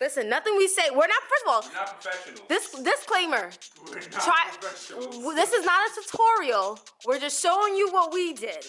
Listen, nothing we say. We're not. First of all, we're not professionals. Disclaimer. We're not professionals. This is not a tutorial. We're just showing you what we did.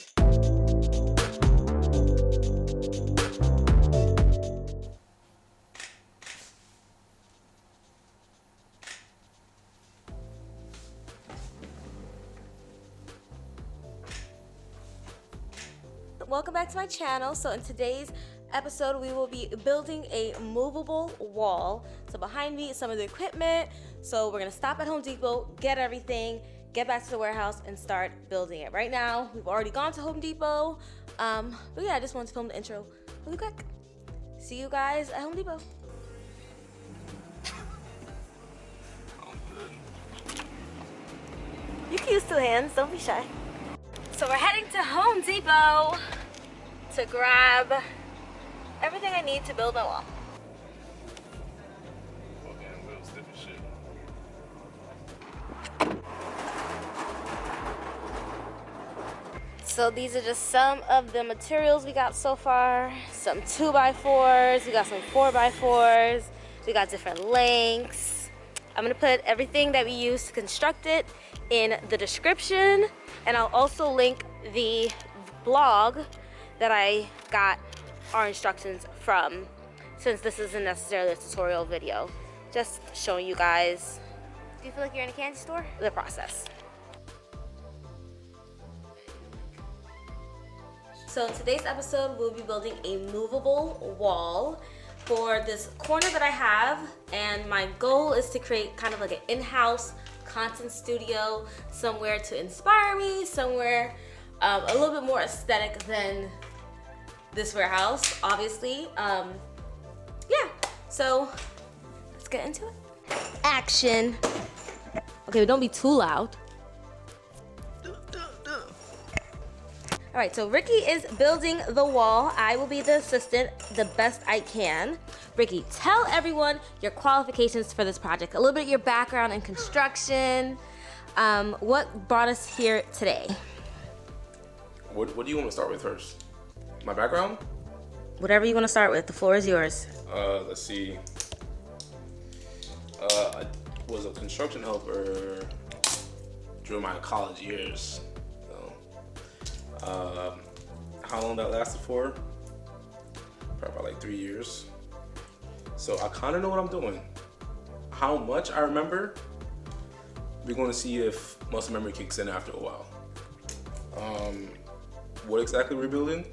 Welcome back to my channel. So in today's episode, we will be building a movable wall. So behind me is some of the equipment. So we're gonna stop at Home Depot, get everything, get back to the warehouse and start building it. Right now, we've already gone to Home Depot. But yeah, I just wanted to film the intro really quick. See you guys at Home Depot. You can use two hands, don't be shy. So we're heading to Home Depot to grab everything I need to build my wall. So these are just some of the materials we got so far. Some 2x4s, we got some 4x4s, we got different lengths. I'm gonna put everything that we used to construct it in the description, and I'll also link the blog that I got our instructions from, since this isn't necessarily a tutorial video. Just showing you guys. Do you feel like you're in a candy store? The process. So in today's episode, we'll be building a movable wall for this corner that I have, and my goal is to create kind of like an in-house content studio, somewhere to inspire me, somewhere a little bit more aesthetic than this warehouse, obviously. Yeah, so let's get into it. Action. Okay, don't be too loud. All right, so Ricky is building the wall. I will be the assistant the best I can. Ricky, tell everyone your qualifications for this project, a little bit of your background in construction, what brought us here today. What do you want to start with first? My background? Whatever you want to start with, the floor is yours. Let's see. I was a construction helper during my college years. How long that lasted for? Probably about like 3 years. So I kind of know what I'm doing. How much I remember, we're going to see if muscle memory kicks in after a while. What exactly we're building?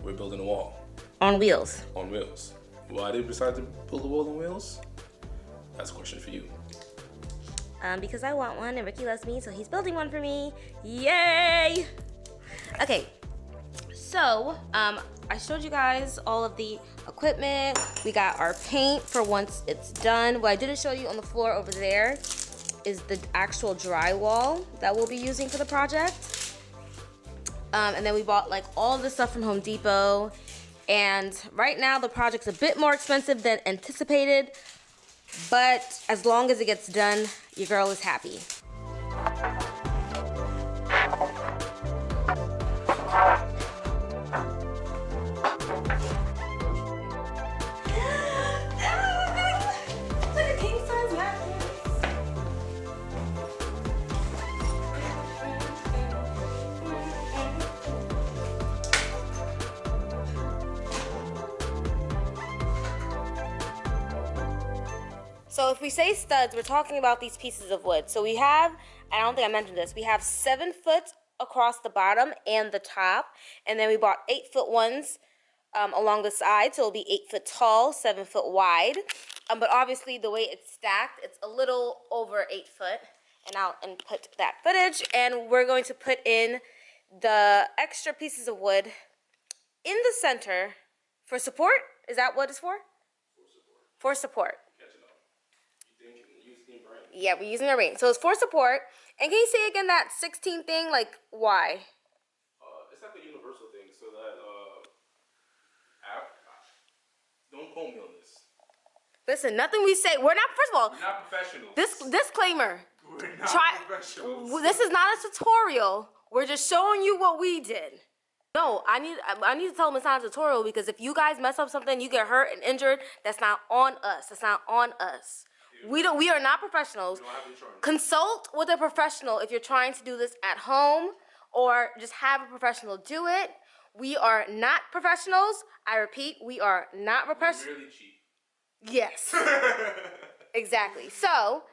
We're building a wall. On wheels. On wheels. Why did we decide to build a wall on wheels? That's a question for you. Because I want one and Ricky loves me, so he's building one for me. Yay! Okay, so I showed you guys all of the equipment. We got our paint for once it's done. What I didn't show you on the floor over there is the actual drywall that we'll be using for the project. And then we bought like all this stuff from Home Depot. And right now the project's a bit more expensive than anticipated, but as long as it gets done, your girl is happy. So if we say studs, we're talking about these pieces of wood. So we have, I don't think I mentioned this, we have 7 foot across the bottom and the top. And then we bought 8-foot ones along the side. So it'll be 8 foot tall, 7 foot wide. But obviously the way it's stacked, it's a little over 8 foot. And I'll input that footage. And we're going to put in the extra pieces of wood in the center for support. Is that what it's for? For support. Yeah, we're using a ring. So it's for support. And can you say again that 16 thing, like why? It's like a universal thing, so that don't quote me on this. Listen, nothing we say. We're not. First of all, we're not professionals. Disclaimer. We're not professionals. This is not a tutorial. We're just showing you what we did. No, I need to tell them it's not a tutorial, because if you guys mess up something, you get hurt and injured, that's not on us. That's not on us. We are not professionals. We don't have insurance. Consult with a professional if you're trying to do this at home, or just have a professional do it. We are not professionals. I repeat, we are not professionals. Really cheap. Yes. Exactly. So,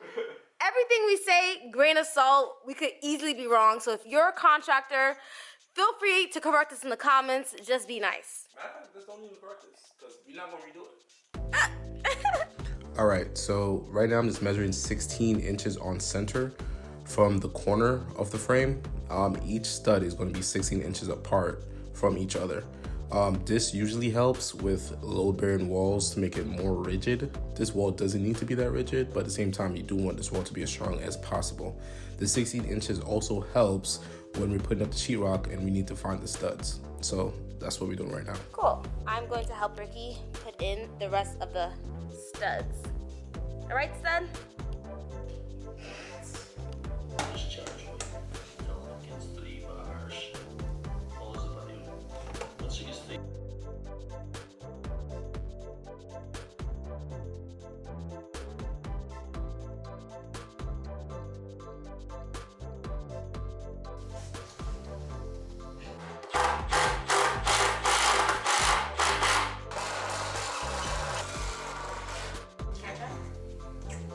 everything we say, grain of salt, we could easily be wrong. So if you're a contractor, feel free to correct us in the comments. Just be nice. Matter of fact, just don't even correct us, because we're not going to redo it. All right, so right now I'm just measuring 16 inches on center from the corner of the frame. Each stud is going to be 16 inches apart from each other. This usually helps with load-bearing walls to make it more rigid. This wall doesn't need to be that rigid, but at the same time, you do want this wall to be as strong as possible. The 16 inches also helps when we're putting up the sheetrock and we need to find the studs. So that's what we're doing right now. Cool. I'm going to help Ricky put in the rest of the studs. All right, stud?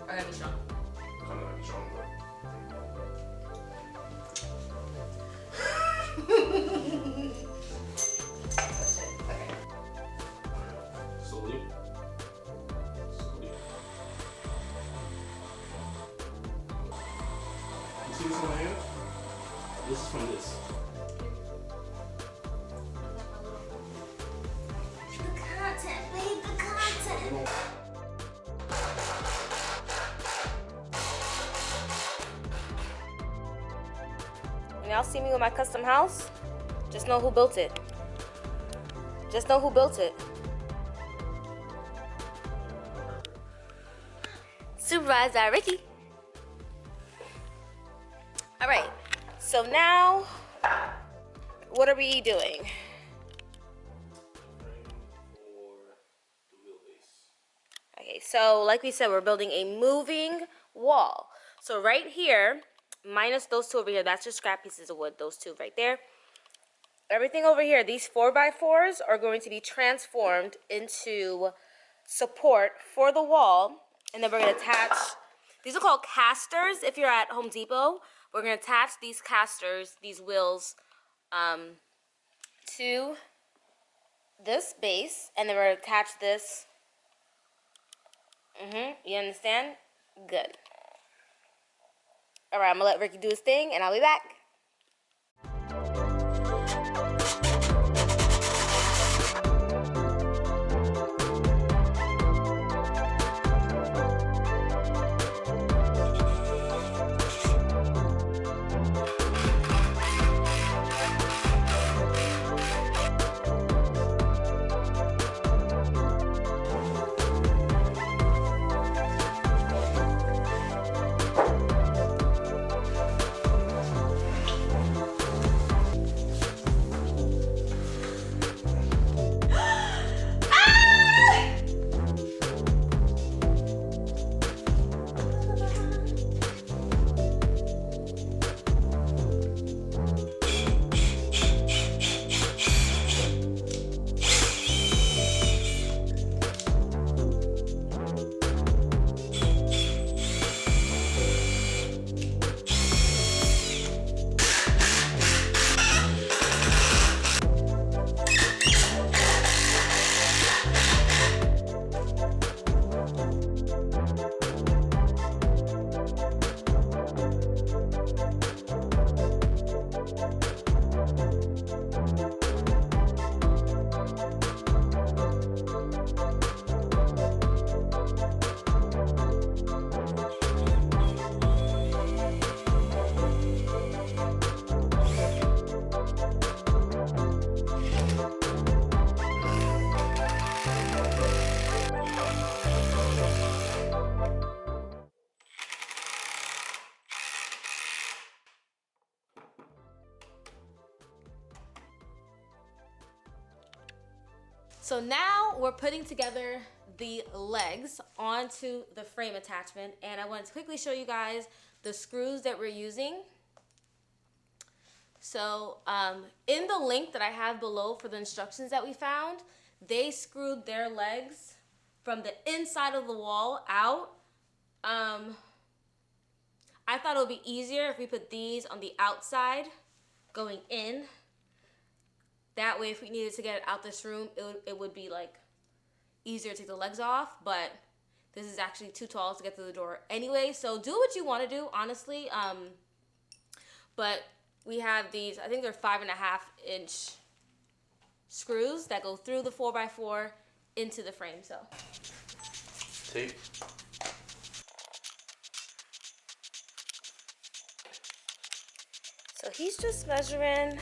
I gotta be strong. I'm not strong, Okay. Slowly. You see this in my hand? This is from this. The content, babe, the content. When y'all see me with my custom house, just know who built it. Just know who built it. Supervisor Ricky. All right, so now, what are we doing? Okay, so like we said, we're building a moving wall. So right here, minus those two over here, that's just scrap pieces of wood, those two right there. Everything over here, these 4x4s are going to be transformed into support for the wall, and then we're going to attach, these are called casters if you're at Home Depot. We're going to attach these casters, these wheels, to this base, and then we're going to attach this. You understand? Good. All right, I'm gonna let Ricky do his thing, and I'll be back. So now we're putting together the legs onto the frame attachment, and I wanted to quickly show you guys the screws that we're using. So in the link that I have below for the instructions that we found, they screwed their legs from the inside of the wall out. I thought it would be easier if we put these on the outside going in. That way, if we needed to get it out this room, it would be like easier to take the legs off, but this is actually too tall to get through the door anyway. So do what you want to do, honestly. But we have these, I think they're 5.5-inch screws that go through the 4x4 into the frame. So tape. So he's just measuring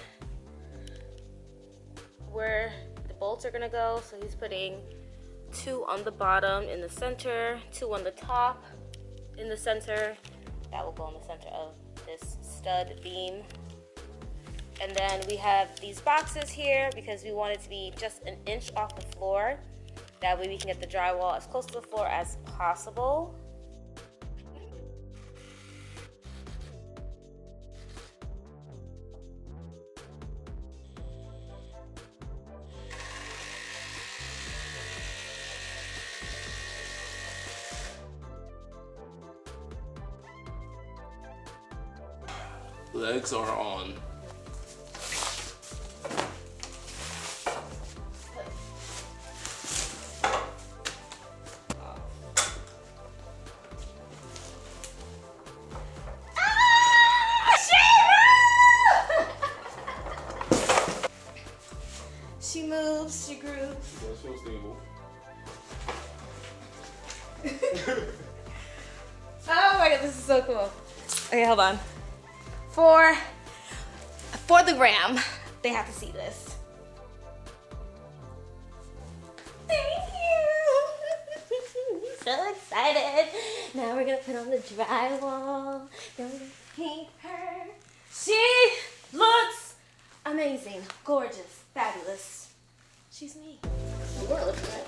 where the bolts are gonna go. So he's putting 2 on the bottom in the center, 2 on the top in the center. That will go in the center of this stud beam. And then we have these boxes here because we want it to be just 1 inch off the floor. That way we can get the drywall as close to the floor as possible. Legs are on. She moves, she grooves. That's so stable. Oh my god, this is so cool. Okay, hold on. For the gram, they have to see this. Thank you. So excited. Now we're gonna put on the drywall. Then we're gonna paint her. She looks amazing, gorgeous, fabulous. She's me. We're looking at it.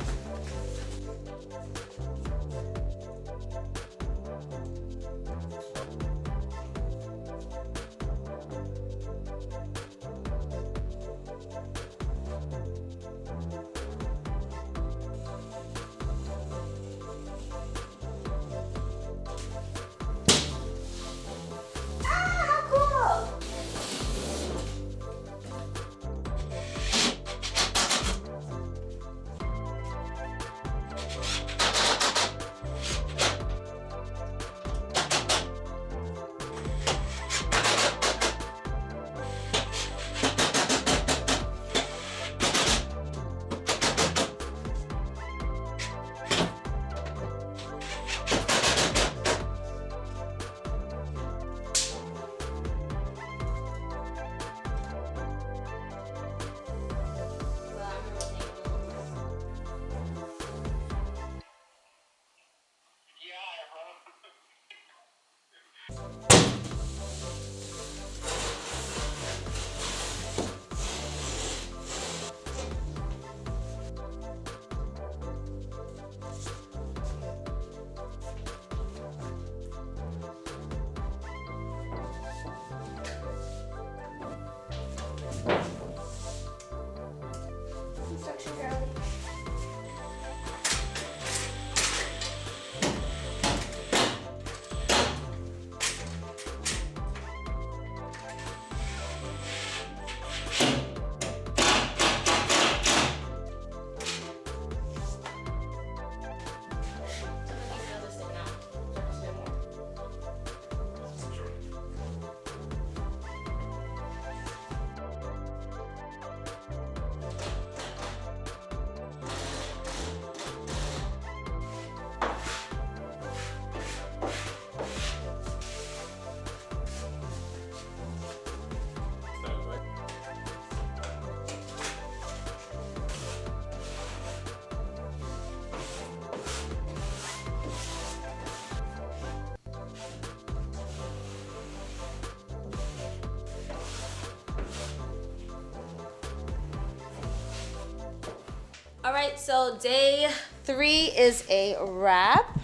All right, so day 3 is a wrap.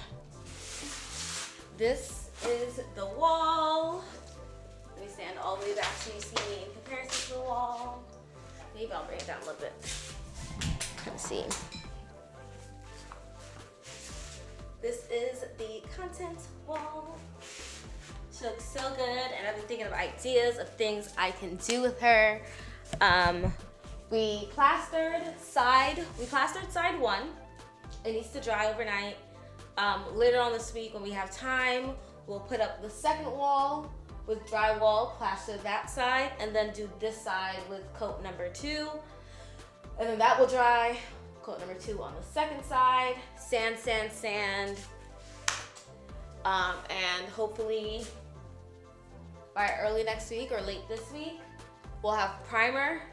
This is the wall. Let me stand all the way back so you see me in comparison to the wall. Maybe I'll bring it down a little bit. Let's see. This is the content wall. She looks so good, and I've been thinking of ideas of things I can do with her. We plastered side 1. It needs to dry overnight. Later on this week, when we have time, we'll put up the second wall with drywall, plaster that side, and then do this side with coat number 2. And then that will dry. Coat number 2 on the second side. Sand. And hopefully by early next week or late this week, we'll have primer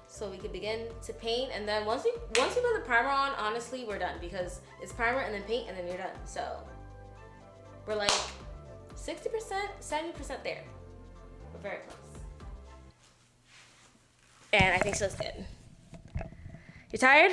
so we can begin to paint. And then once we put the primer on, honestly, we're done, because it's primer and then paint and then you're done. So we're like 60%, 70% there. We're very close. And I think she looks good. You tired?